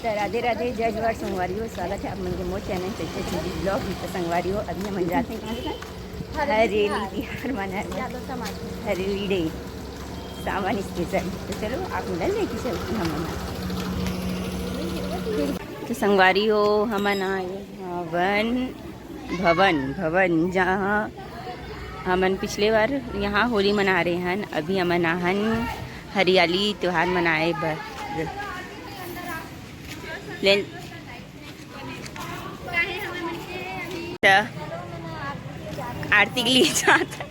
तर राधे राधे, जय जवाहर संगवारियों, स्वागत है आप मेरे मोर चैनल चंचल ब्लॉग। तो संगवारियों अभी हम जाते हैं हरेली तिहार मनाने, हरेली डे सावन स्पेशल। तो चलो आप मिल लेके चलते हम मना। तो संगवारियों हम आए भवन जहाँ हमन पिछले बार यहाँ होली मना रहे हैं। अभी हम नहन हरियाली त्यौहार मनाए बर आरती के लिए जाता।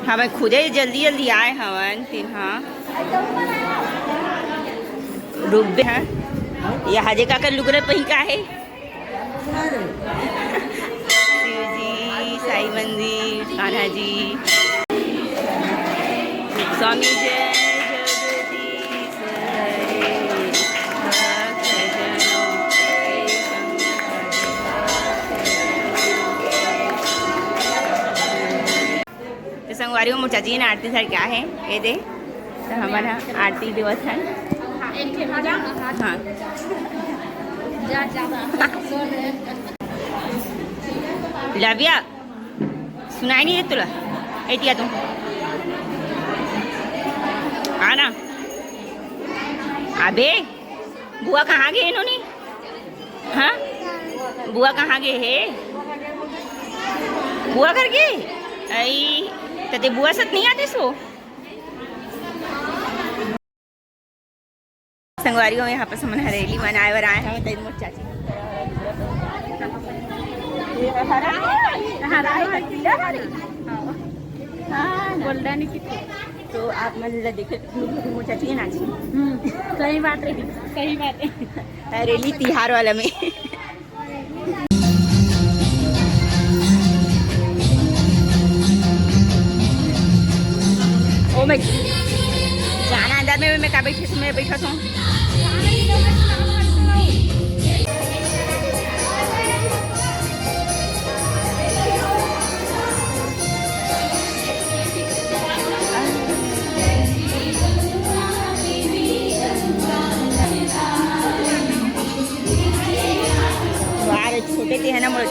हमें खुदे जल्दी जल्दी आए हवन हाँ रुक हैं या हजे का कर लुक रहे पही का है शिव जी, साई मंदिर, कान्हा जी, स्वामी जय जगदीश हरे भक्तजनों के संगवारी में मुचा जी ने आरती सर क्या है ये दे तो हमारा आरती दिवस है। हाँ लव्या सुनाई नहीं दे तुला ऐतिया तुम आना। अबे बुआ कहाँ गए इन्होंने? हाँ बुआ कहाँ गए है? बुआ कर गए आई तते बुआ साथ नहीं आते सो। संगवारियों में यहाँ पर समन हरेली मनाए वर आए हैं। तेरी मोट चाची गोल्डन तो आप मतलब देखे मोचा चाहिए ना। सही बात है, सही बात है। हरेली तिहार वाला में ओ मैं जाना अंदर में मैं का बैठा हूँ। छोटे थे है ना मोर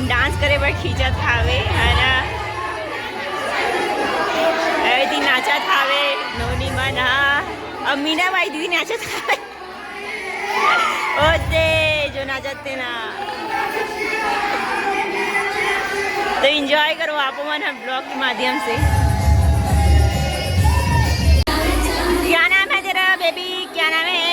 डांस करे बर खींचत हावे है ना। दीदी नाचत हावे नोनी मन हा। अब मीना बाई दीदी नाचत हावे ओते जो नाचत थे ना। तो एंजॉय करो आप मन हम ब्लॉग के माध्यम से। क्या नाम है तेरा बेबी, क्या नाम है?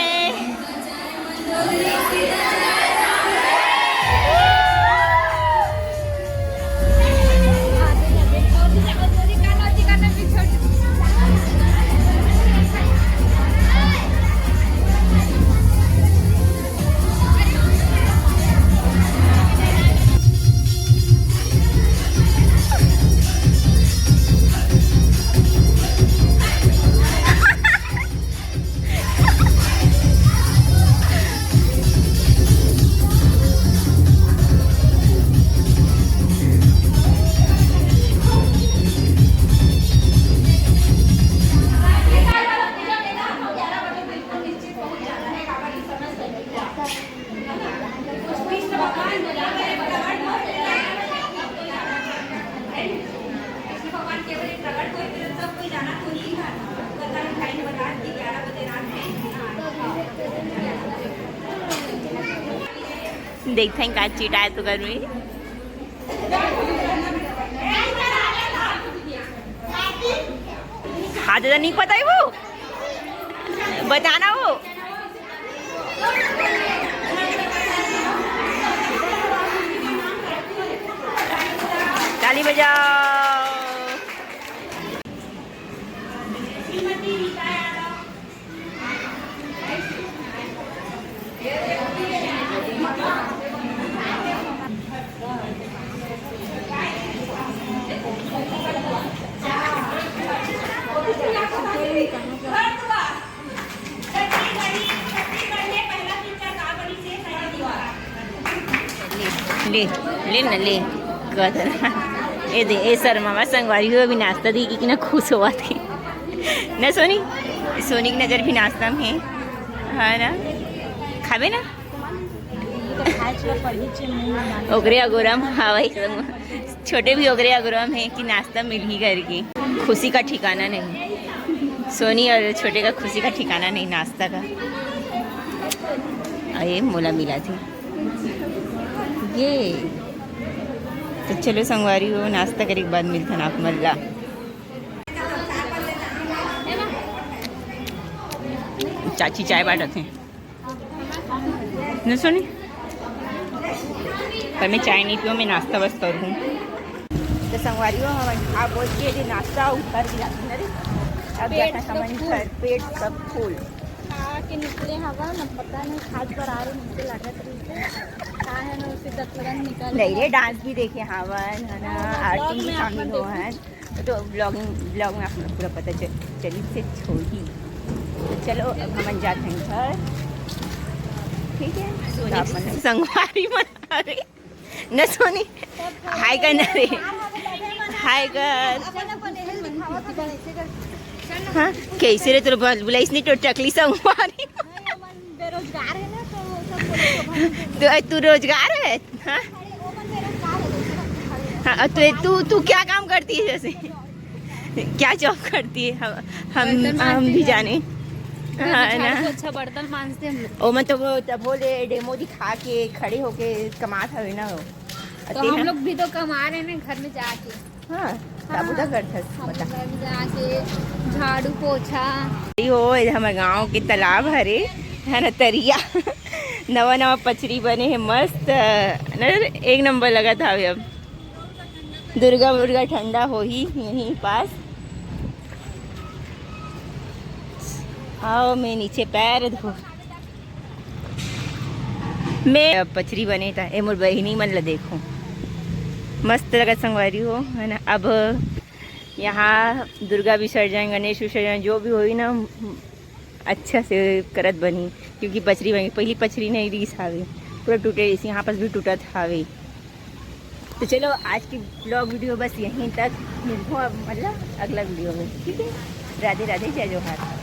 देखते हैं का चीट आया तो घर में हाँ दादा नहीं पता है वो बताना वो ताली बजाओ। ले ले न ले कदर ए दे ए सर मामा संगवारी हो भी नाश्ता दी कि ना खुश हुआ थी न सोनी सोनी की नज़र भी नाश्ता में है हाँ ना खावे ना ओगरे अगोरम हाँ वही छोटे भी ओगरे अगोरम है कि नाश्ता मिल ही करके खुशी का ठिकाना नहीं सोनी और छोटे का खुशी का ठिकाना नहीं नाश्ता का ये मोला मिला थी ये तो चलो संगवारी हो नाश्ता करे के बाद मिलता ना मल्ला चाची चाय बांटते हैं न सुनी पर मैं चाय नहीं पीऊँ मैं नाश्ता बस करूँ तो संगवारी हो हम आप बोल के नाश्ता उतर भी जाते हैं अब जाता समझ पेट सब फूल के निकले हवा न पता नहीं खाद पर आ रहे नीचे लगा तरीके है ना उसे दत्तरन निकल नहीं रे डांस भी देखे हवन है ना आरती में शामिल हो हैं तो ब्लॉग में आप लोग पूरा पता चली से छोड़ी तो चलो अब हम जाते हैं घर ठीक है संगवारी मना रहे न सोनी हाय करना रे हाय कर हाँ कैसे रे तो बोला इसने तो टकली संगवारी बेरोजगार है ना तो तू रोजगार है हाँ हाँ तू क्या काम करती है जैसे क्या जॉब करती है हम भी जाने हाँ ना अच्छा बर्तन मांजते हम लोग ओ मैं तो वो बोले डेमो दिखा के खड़े होके कमात हवे ना तो हम लोग भी तो कमा रहे हैं घर में जाके हाँ तब तो करथस बता घर में जाके झाड़ू पोछा हो हमारे गांव के तालाब हरे है ना तरिया नवा नवा पचरी बने हैं मस्त एक नंबर लगा था अभी अब दुर्गा ठंडा हो ही यहीं पास आओ मैं नीचे पैर धो मैं पचरी बने था ए मोर बहिनी मन ला देखो मस्त लगा संगवारी हो है ना। अब यहाँ दुर्गा विसर्जन गणेश विसर्जन जो भी होई ना अच्छा से करत बनी क्योंकि पचरी बनी पहली पचरी नहीं रीस हावे पूरा टूटे इस यहाँ पास भी टूटा हावे। तो चलो आज की ब्लॉग वीडियो बस यहीं तक मिलूँ अब मतलब अगला वीडियो में ठीक है। राधे राधे जय जोहार।